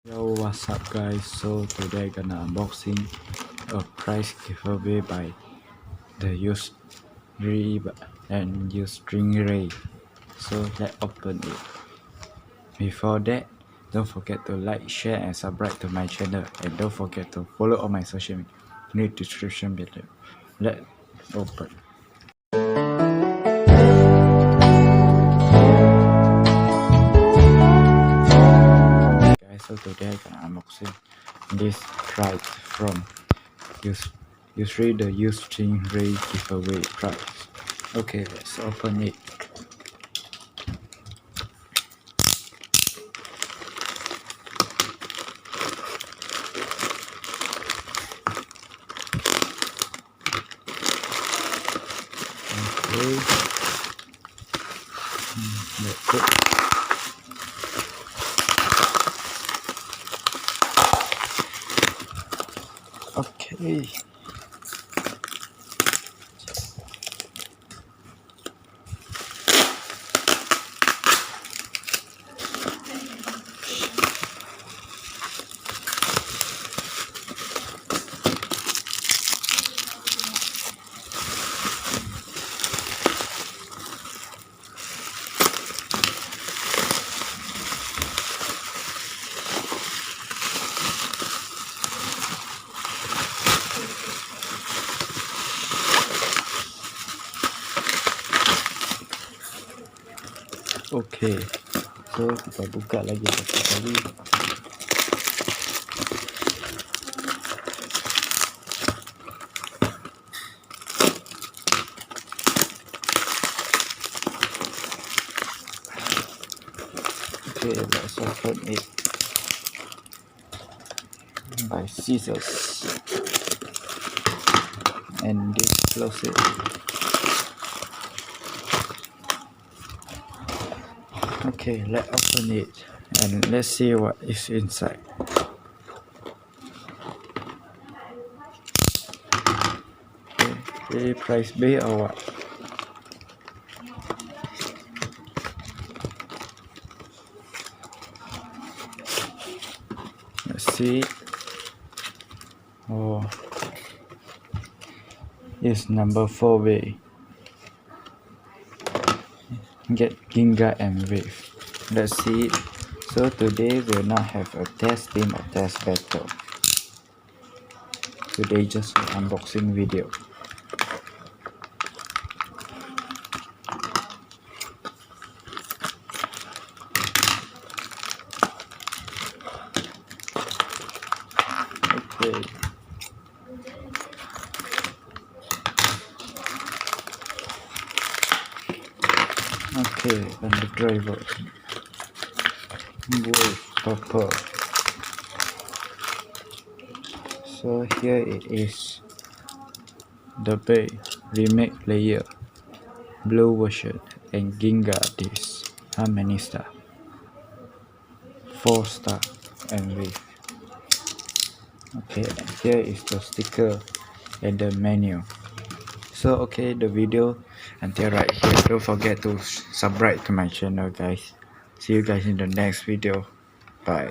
Yo, what's up guys? So today gonna unboxing a prize giveaway by the Yusri and Yus Stingrays. So let's open it. Before that, don't forget to like, share and subscribe to my channel, and don't forget to follow all my social media in the description below. Let's open. So today I'm gonna unboxing this prize from Yusri The Yus Stingrays giveaway prize. Okay, let's open it. Okay. Let's go. Okay. Okay, so kita buka lagi satu kali. Okay, let's open it by scissors and this close it. Okay, let's open it and let's see what is inside. Okay, price B or what? Let's see. Oh, it's number 4 way. Get Ginga and Wave. Let's see it. So today we'll not have a test team or test battle. Today just an unboxing video. Okay. Okay, and the driver. Wave topper. So here it is. The Bay remake player, blue version and Ginga disc. How many star? 4 star and Wave. Okay, and here is the sticker and the menu. So okay, the video until right here. Don't forget to subscribe to my channel guys. See you guys in the next video. Bye.